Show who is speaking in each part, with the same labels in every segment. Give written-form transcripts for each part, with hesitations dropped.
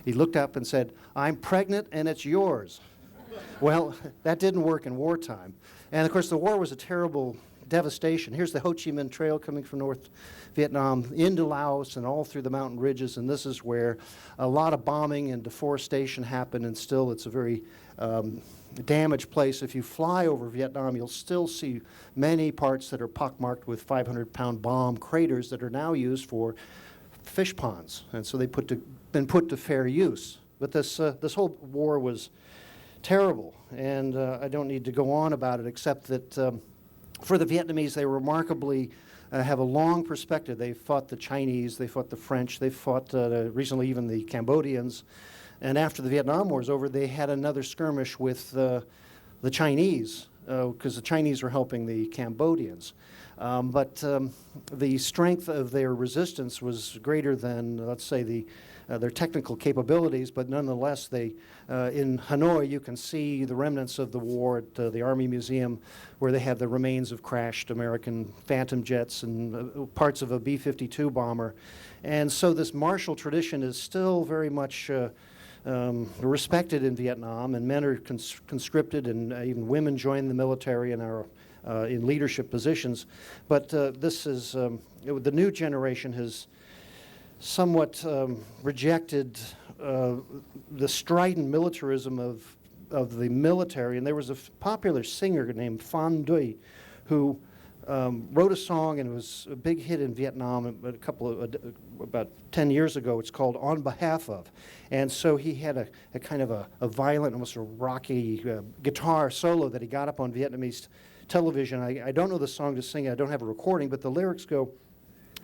Speaker 1: He looked up and said, "I'm pregnant and it's yours." Well, that didn't work in wartime. And of course, the war was a terrible devastation. Here's the Ho Chi Minh Trail coming from North Vietnam into Laos and all through the mountain ridges, and this is where a lot of bombing and deforestation happened, and still it's a very damaged place. If you fly over Vietnam, you'll still see many parts that are pockmarked with 500-pound bomb craters that are now used for fish ponds, and so they've been put to fair use. But this whole war was terrible, and I don't need to go on about it, except that for the Vietnamese, they remarkably have a long perspective. They fought the Chinese, they fought the French, they fought recently even the Cambodians. And after the Vietnam War was over, they had another skirmish with the Chinese, because the Chinese were helping the Cambodians. But the strength of their resistance was greater than, let's say, their technical capabilities, but nonetheless, in Hanoi, you can see the remnants of the war at the Army Museum, where they have the remains of crashed American Phantom jets and parts of a B-52 bomber. And so this martial tradition is still very much respected in Vietnam, and men are conscripted, and even women join the military and are in leadership positions. But this is, the new generation has somewhat rejected the strident militarism of the military. And there was a popular singer named Phan Duy who wrote a song, and it was a big hit in Vietnam about 10 years ago. It's called "On Behalf Of." And so he had a kind of a violent, almost a rocky guitar solo that he got up on Vietnamese television. I don't know the song to sing. I don't have a recording, but the lyrics go,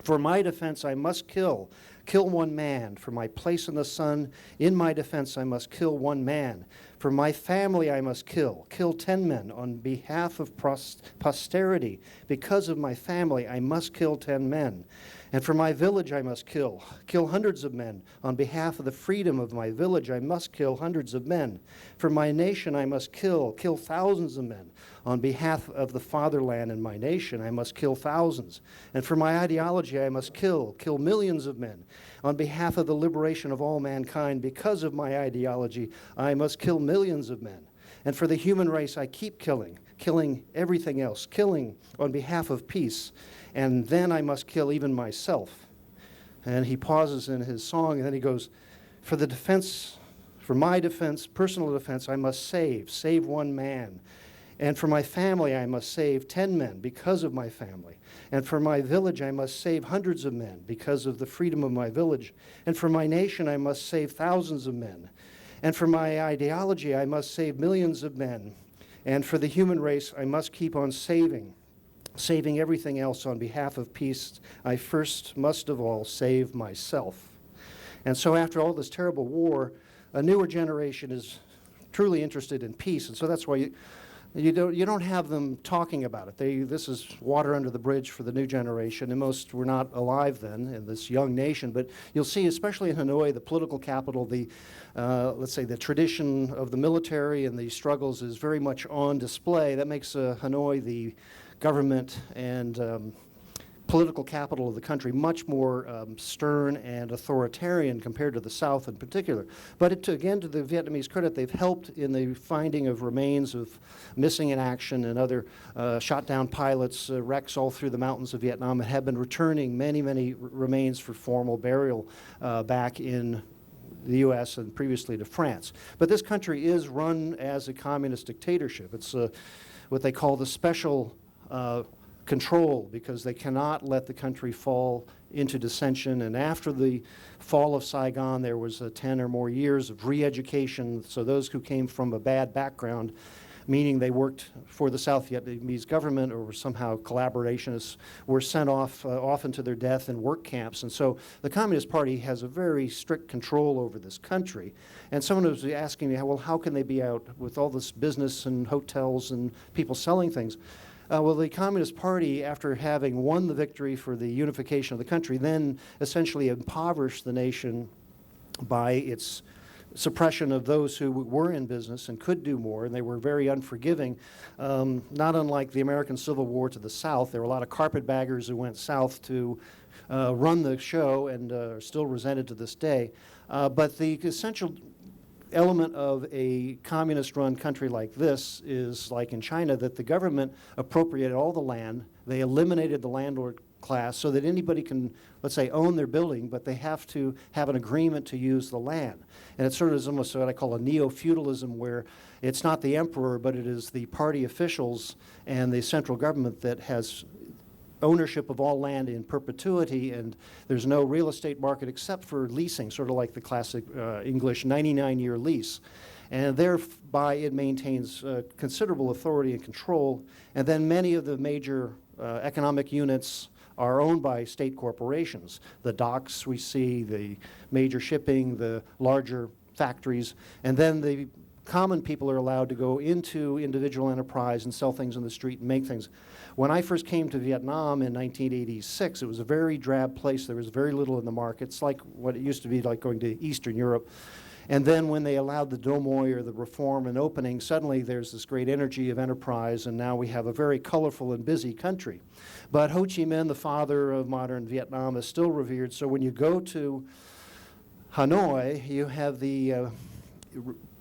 Speaker 1: "For my defense, I must kill one man. For my place in the sun, in my defense, I must kill one man. For my family, I must kill 10 men. On behalf of posterity, because of my family, I must kill 10 men. And for my village, I must kill hundreds of men. On behalf of the freedom of my village, I must kill hundreds of men. For my nation, I must kill thousands of men. On behalf of the fatherland and my nation, I must kill thousands. And for my ideology, I must kill millions of men. On behalf of the liberation of all mankind, because of my ideology, I must kill millions of men. And for the human race, I keep killing everything else, killing on behalf of peace. And then I must kill even myself." And he pauses in his song, and then he goes, for my defense, personal defense, I must save one man. And for my family, I must save 10 men because of my family. And for my village, I must save hundreds of men because of the freedom of my village. And for my nation, I must save thousands of men. And for my ideology, I must save millions of men. And for the human race, I must keep on saving everything else. On behalf of peace, I first must of all save myself. And so after all this terrible war, a newer generation is truly interested in peace. And so that's why you don't have them talking about it. This is water under the bridge for the new generation, and most were not alive then in this young nation. But you'll see, especially in Hanoi, the political capital, let's say the tradition of the military and the struggles is very much on display. That makes Hanoi the government and political capital of the country much more stern and authoritarian compared to the South in particular. But again, to the Vietnamese credit, they've helped in the finding of remains of missing in action and other shot down pilots, wrecks all through the mountains of Vietnam, and have been returning many remains for formal burial back in the U.S. and previously to France. But this country is run as a communist dictatorship. It's what they call the special control, because they cannot let the country fall into dissension. And after the fall of Saigon, there was 10 or more years of re-education. So those who came from a bad background, meaning they worked for the South Vietnamese government or were somehow collaborationists, were sent off often to their death in work camps. And so the Communist Party has a very strict control over this country. And someone was asking me, well, how can they be out with all this business and hotels and people selling things? Well, the Communist Party, after having won the victory for the unification of the country, then essentially impoverished the nation by its suppression of those who were in business and could do more, and they were very unforgiving. Not unlike the American Civil War to the South, there were a lot of carpetbaggers who went south to run the show and are still resented to this day. But the essential element of a communist-run country like this is, like in China, that the government appropriated all the land. They eliminated the landlord class so that anybody can, let's say, own their building, but they have to have an agreement to use the land. And it sort of is almost what I call a neo-feudalism, where it's not the emperor, but it is the party officials and the central government that has ownership of all land in perpetuity, and there's no real estate market except for leasing, sort of like the classic English 99-year lease. And thereby it maintains considerable authority and control, and then many of the major economic units are owned by state corporations. The docks we see, the major shipping, the larger factories, and then the common people are allowed to go into individual enterprise and sell things on the street and make things. When I first came to Vietnam in 1986, it was a very drab place. There was very little in the markets, like what it used to be like going to Eastern Europe. And then when they allowed the Domoy or the reform and opening, suddenly there's this great energy of enterprise, and now we have a very colorful and busy country. But Ho Chi Minh, the father of modern Vietnam, is still revered. So when you go to Hanoi, you have the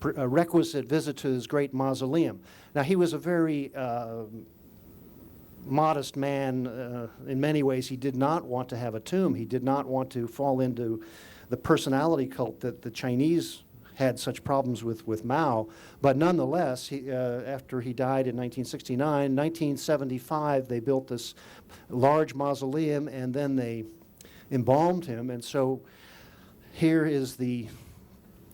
Speaker 1: requisite visit to his great mausoleum. Now, he was a very modest man in many ways. He did not want to have a tomb. He did not want to fall into the personality cult that the Chinese had such problems with Mao. But nonetheless, after he died in 1969, 1975, they built this large mausoleum, and then they embalmed him. And so here is the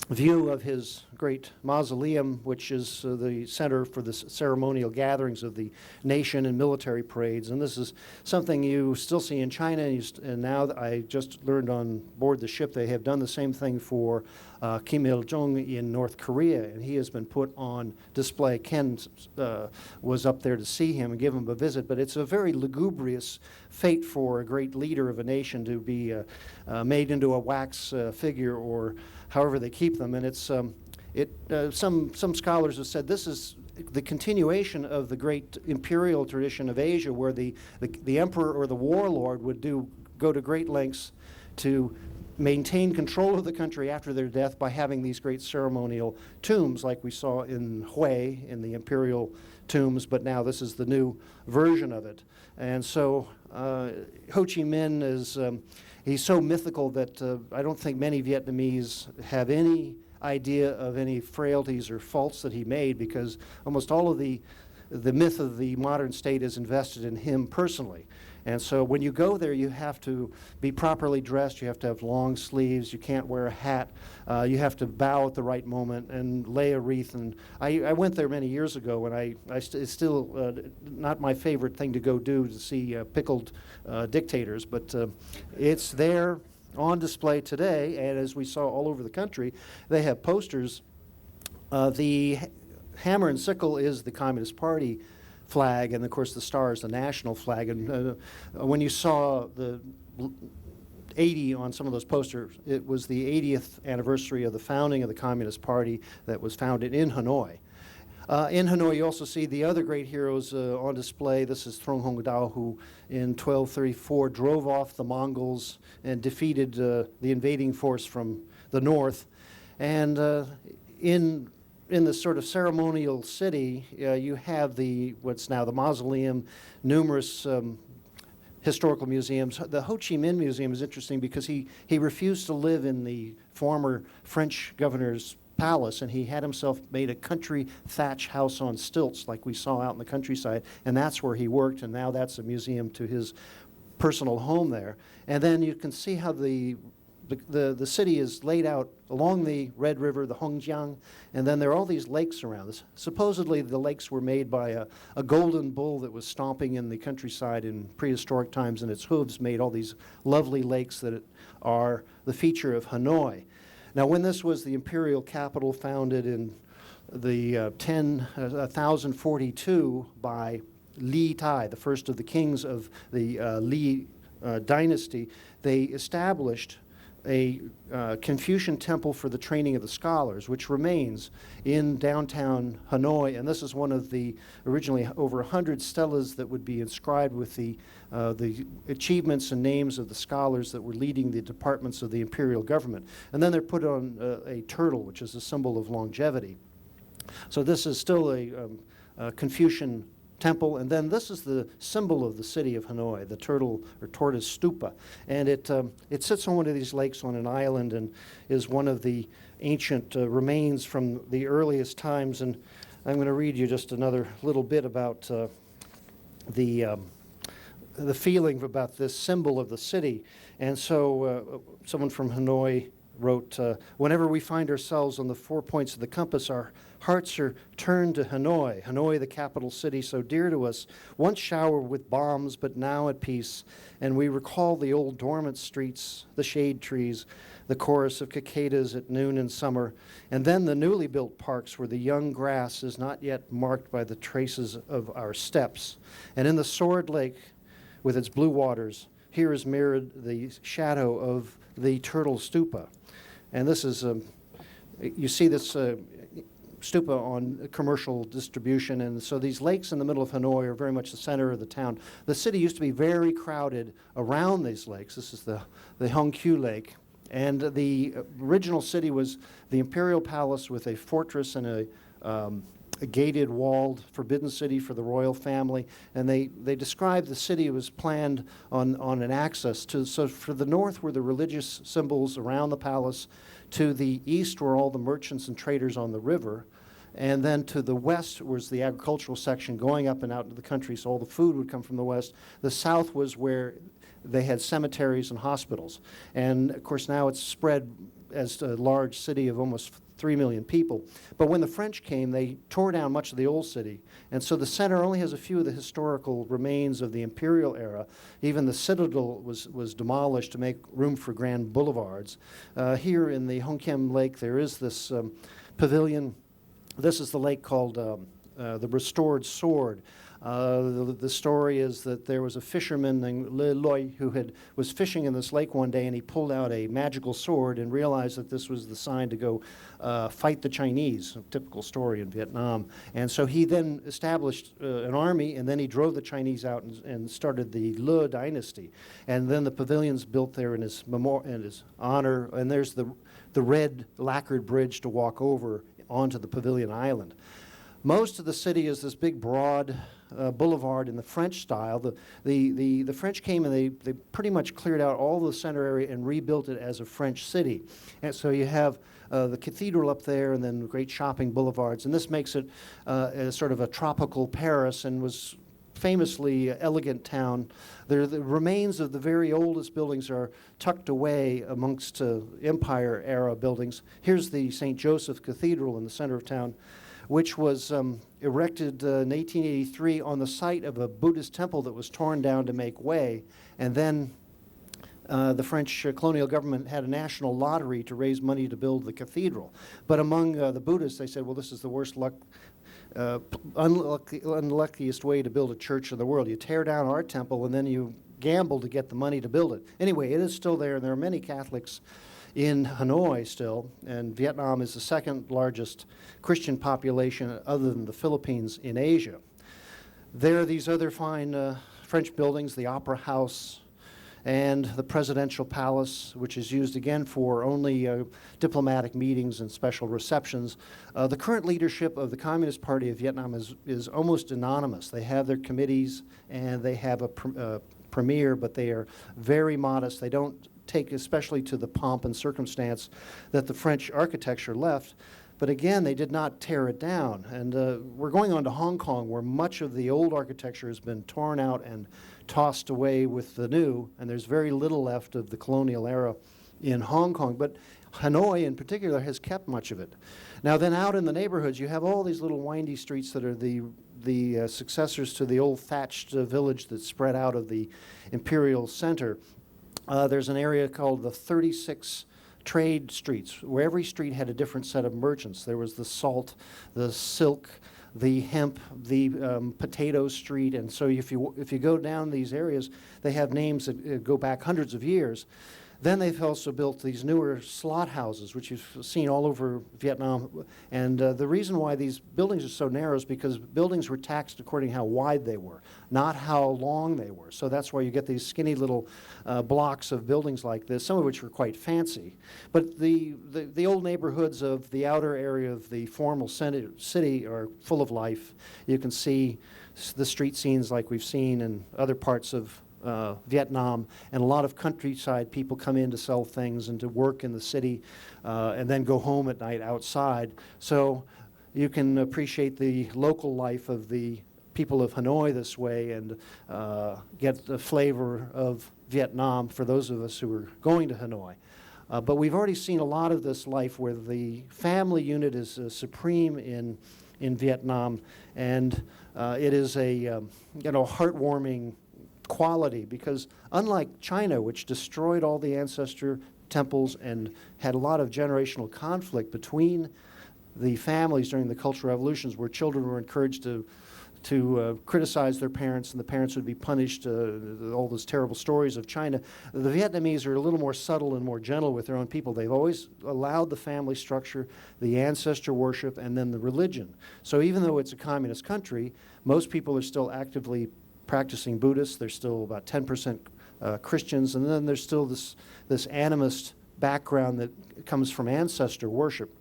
Speaker 1: view of his great mausoleum, which is the center for the ceremonial gatherings of the nation and military parades. And this is something you still see in China, and now that I just learned on board the ship, they have done the same thing for Kim Il-jung in North Korea, and he has been put on display. Ken was up there to see him and give him a visit, but it's a very lugubrious fate for a great leader of a nation to be made into a wax figure, or however they keep them. And it's some scholars have said this is the continuation of the great imperial tradition of Asia, where the emperor or the warlord would go to great lengths to maintain control of the country after their death by having these great ceremonial tombs, like we saw in Hue in the imperial tombs, but now this is the new version of it. And so Ho Chi Minh is he's so mythical that I don't think many Vietnamese have any idea of any frailties or faults that he made, because almost all of the myth of the modern state is invested in him personally. And so when you go there, you have to be properly dressed. You have to have long sleeves. You can't wear a hat. You have to bow at the right moment and lay a wreath. And I went there many years ago, and it's still not my favorite thing to go do, to see pickled dictators, but it's there on display today. And as we saw all over the country, they have posters. The hammer and sickle is the Communist Party flag, and of course the star is the national flag. And when you saw the 80 on some of those posters, it was the 80th anniversary of the founding of the Communist Party that was founded in Hanoi. In Hanoi, you also see the other great heroes on display. This is Trong Hong Dao, who in 1234 drove off the Mongols and defeated the invading force from the north. And in the sort of ceremonial city, you have what's now the mausoleum, numerous historical museums. The Ho Chi Minh Museum is interesting because he refused to live in the former French governor's palace, and he had himself made a country thatch house on stilts like we saw out in the countryside, and that's where he worked, and now that's a museum to his personal home there. And then you can see how the city is laid out along the Red River, the Hongjiang, and then there are all these lakes around this. Supposedly the lakes were made by a golden bull that was stomping in the countryside in prehistoric times, and its hooves made all these lovely lakes that are the feature of Hanoi. Now, when this was the imperial capital, founded in the 1042 by Li Tai, the first of the kings of the Li dynasty, they established a Confucian temple for the training of the scholars, which remains in downtown Hanoi. And this is one of the originally over 100 stelas that would be inscribed with the achievements and names of the scholars that were leading the departments of the imperial government. And then they're put on a turtle, which is a symbol of longevity. So this is still a Confucian temple, and then this is the symbol of the city of Hanoi, the turtle or tortoise stupa, and it sits on one of these lakes on an island and is one of the ancient remains from the earliest times. And I'm going to read you just another little bit about the feeling about this symbol of the city. And so someone from Hanoi wrote, whenever we find ourselves on the 4 points of the compass, our hearts are turned to Hanoi. Hanoi, the capital city so dear to us, once showered with bombs, but now at peace. And we recall the old dormant streets, the shade trees, the chorus of cicadas at noon in summer, and then the newly built parks where the young grass is not yet marked by the traces of our steps. And in the Sword Lake, with its blue waters, here is mirrored the shadow of the turtle stupa. And this is, you see this stupa on commercial distribution, and so these lakes in the middle of Hanoi are very much the center of the town. The city used to be very crowded around these lakes. This is the Hongqiu Lake, and the original city was the imperial palace with a fortress and a gated, walled, forbidden city for the royal family, and they described the city was planned on an axis. So for the north were the religious symbols around the palace, to the east were all the merchants and traders on the river, and then to the west was the agricultural section going up and out into the country, so all the food would come from the west. The south was where they had cemeteries and hospitals, and of course now it's spread as a large city of almost 3 million people. But when the French came, they tore down much of the old city. And so the center only has a few of the historical remains of the imperial era. Even the citadel was demolished to make room for grand boulevards. Here in the Hongqiu Lake, there is this pavilion. This is the lake called the Restored Sword. The story is that there was a fisherman named Le Loi who was fishing in this lake one day, and he pulled out a magical sword and realized that this was the sign to go fight the Chinese, a typical story in Vietnam. And so he then established an army, and then he drove the Chinese out and started the Le dynasty. And then the pavilion's built there in his honor, and there's the red lacquered bridge to walk over onto the pavilion island. Most of the city is this big, broad boulevard in the French style. The French came and they pretty much cleared out all the center area and rebuilt it as a French city. And so you have the cathedral up there and then great shopping boulevards. And this makes it a sort of a tropical Paris, and was famously elegant town. The remains of the very oldest buildings are tucked away amongst Empire-era buildings. Here's the St. Joseph Cathedral in the center of town, which was erected in 1883 on the site of a Buddhist temple that was torn down to make way. And then the French colonial government had a national lottery to raise money to build the cathedral. But among the Buddhists, they said, well, this is the worst luck, unluckiest way to build a church in the world. You tear down our temple and then you gamble to get the money to build it. Anyway, it is still there, and there are many Catholics in Hanoi still, and Vietnam is the second largest Christian population other than the Philippines in Asia. There are these other fine French buildings, the Opera House and the Presidential Palace, which is used again for only diplomatic meetings and special receptions. The current leadership of the Communist Party of Vietnam is almost anonymous. They have their committees and they have a premier, but they are very modest. They don't take especially to the pomp and circumstance that the French architecture left. But again, they did not tear it down. And we're going on to Hong Kong, where much of the old architecture has been torn out and tossed away with the new, and there's very little left of the colonial era in Hong Kong. But Hanoi in particular has kept much of it. Now then, out in the neighborhoods, you have all these little windy streets that are the successors to the old thatched village that spread out of the imperial center. There's an area called the 36 trade streets, where every street had a different set of merchants. There was the salt, the silk, the hemp, the potato street, and so if you go down these areas, they have names that go back hundreds of years. Then they've also built these newer slot houses, which you've seen all over Vietnam. And the reason why these buildings are so narrow is because buildings were taxed according to how wide they were, not how long they were. So that's why you get these skinny little blocks of buildings like this, some of which were quite fancy. But the old neighborhoods of the outer area of the formal city are full of life. You can see the street scenes like we've seen in other parts of Vietnam, and a lot of countryside people come in to sell things and to work in the city and then go home at night outside. So you can appreciate the local life of the people of Hanoi this way and get the flavor of Vietnam for those of us who are going to Hanoi. But we've already seen a lot of this life where the family unit is supreme in Vietnam, and it is a heartwarming quality, because unlike China, which destroyed all the ancestor temples and had a lot of generational conflict between the families during the Cultural Revolutions, where children were encouraged to criticize their parents and the parents would be punished, all those terrible stories of China. The Vietnamese are a little more subtle and more gentle with their own people. They've always allowed the family structure, the ancestor worship, and then the religion. So even though it's a communist country, most people are still actively practicing Buddhists. There's still about 10% Christians, and then there's still this animist background that comes from ancestor worship.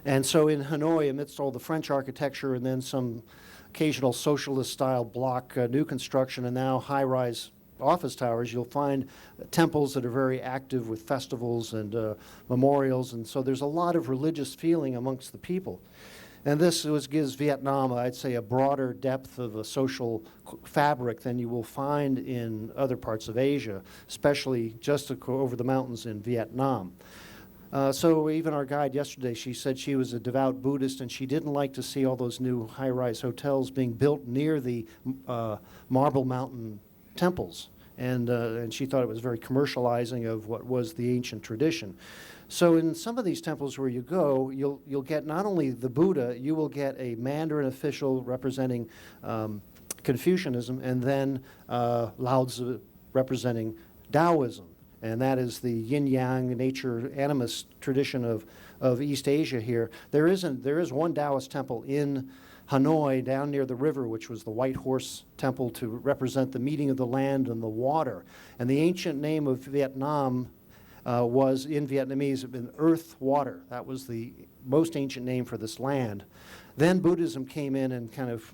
Speaker 1: And so in Hanoi, amidst all the French architecture and then some occasional socialist-style block new construction and now high-rise office towers, you'll find temples that are very active with festivals and memorials, and so there's a lot of religious feeling amongst the people. And this gives Vietnam, I'd say, a broader depth of a social fabric than you will find in other parts of Asia, especially just over the mountains in Vietnam. So even our guide yesterday, she said she was a devout Buddhist and she didn't like to see all those new high-rise hotels being built near the Marble Mountain temples. And she thought it was very commercializing of what was the ancient tradition. So in some of these temples where you go, you'll get not only the Buddha, you will get a Mandarin official representing Confucianism, and then Lao Tzu representing Taoism. And that is the yin-yang nature animist tradition of East Asia here. There is one Taoist temple in Hanoi down near the river, which was the White Horse Temple to represent the meeting of the land and the water. And the ancient name of Vietnam was in Vietnamese earth water. That was the most ancient name for this land. Then Buddhism came in and kind of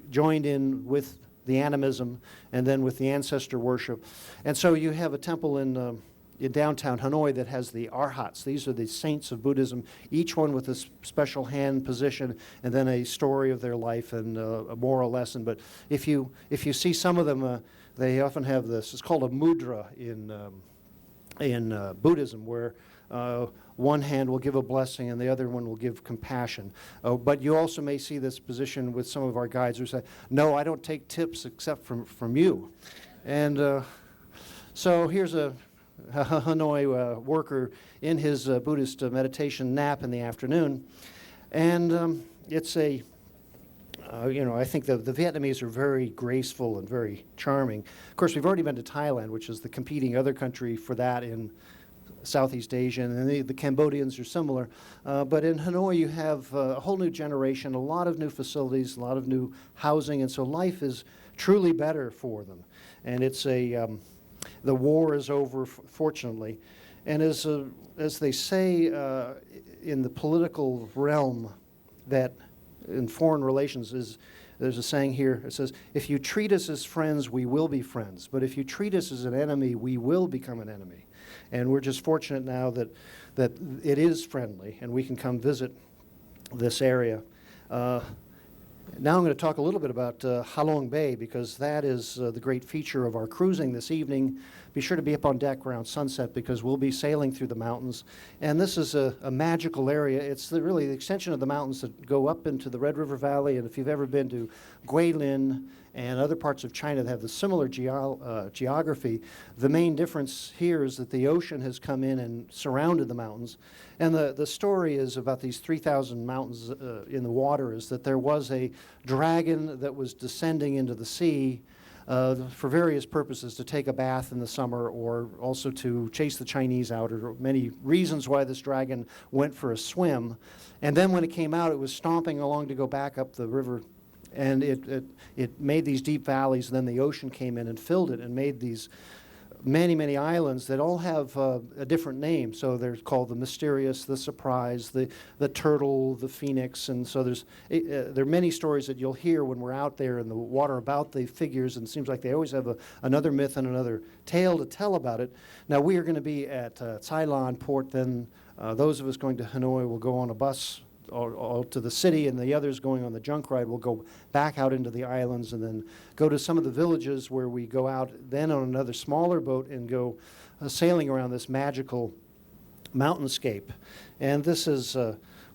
Speaker 1: joined in with the animism and then with the ancestor worship. And so you have a temple in downtown Hanoi that has the arhats. These are the saints of Buddhism, each one with a special hand position and then a story of their life and a moral lesson. But if you see some of them, they often have this. It's called a mudra in Buddhism, where one hand will give a blessing and the other one will give compassion. But you also may see this position with some of our guides who say, no, I don't take tips except from you. And so here's a Hanoi worker in his Buddhist meditation nap in the afternoon. And it's a, I think the Vietnamese are very graceful and very charming. Of course, we've already been to Thailand, which is the competing other country for that in Southeast Asia, and the Cambodians are similar. But in Hanoi, you have a whole new generation, a lot of new facilities, a lot of new housing, and so life is truly better for them. And it's the war is over, fortunately. And as they say in the political realm, that in foreign relations there's a saying here, it says, if you treat us as friends, we will be friends. But if you treat us as an enemy, we will become an enemy. And we're just fortunate now that it is friendly and we can come visit this area. Now I'm going to talk a little bit about Halong Bay, because that is the great feature of our cruising this evening. Be sure to be up on deck around sunset, because we'll be sailing through the mountains. And this is a magical area. It's really the extension of the mountains that go up into the Red River Valley. And if you've ever been to Guilin and other parts of China that have the similar geography, the main difference here is that the ocean has come in and surrounded the mountains. And the story is about these 3,000 mountains in the water, is that there was a dragon that was descending into the sea for various purposes, to take a bath in the summer or also to chase the Chinese out, or many reasons why this dragon went for a swim. And then when it came out, it was stomping along to go back up the river, and it made these deep valleys, and then the ocean came in and filled it and made these many, many islands that all have a different name. So they're called the Mysterious, the Surprise, the Turtle, the Phoenix, and so there are many stories that you'll hear when we're out there in the water about the figures, and it seems like they always have another myth and another tale to tell about it. Now we are going to be at Ceylon port, then those of us going to Hanoi will go on a bus all to the city, and the others going on the junk ride will go back out into the islands and then go to some of the villages where we go out then on another smaller boat and go sailing around this magical mountainscape. And this is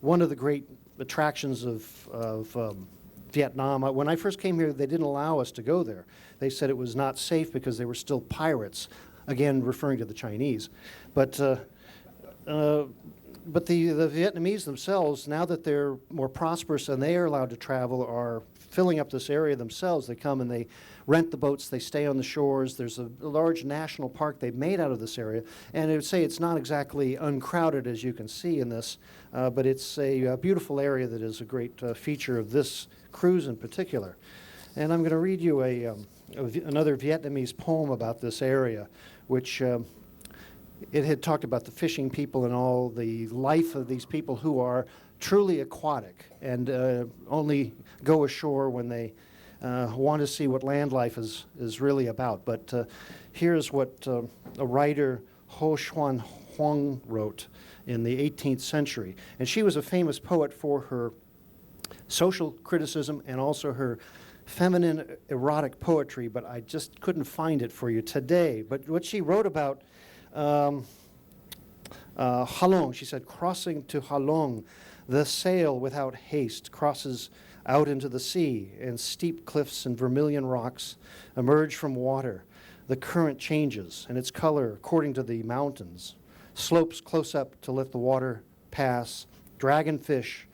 Speaker 1: one of the great attractions of Vietnam. When I first came here, they didn't allow us to go there. They said it was not safe because they were still pirates, again referring to the Chinese. But the Vietnamese themselves, now that they're more prosperous and they are allowed to travel, are filling up this area themselves. They come and they rent the boats, they stay on the shores. There's a large national park they've made out of this area. And I would say it's not exactly uncrowded, as you can see in this, but it's a beautiful area that is a great feature of this cruise in particular. And I'm going to read you another Vietnamese poem about this area, which it had talked about the fishing people and all the life of these people who are truly aquatic and only go ashore when they want to see what land life is really about. But here's what a writer, Ho Xuan Huang, wrote in the 18th century. And she was a famous poet for her social criticism and also her feminine erotic poetry, but I just couldn't find it for you today. But what she wrote about Halong, she said, crossing to Halong, the sail without haste crosses out into the sea, and steep cliffs and vermilion rocks emerge from water. The current changes, and its color according to the mountains, slopes close up to let the water pass. Dragonfish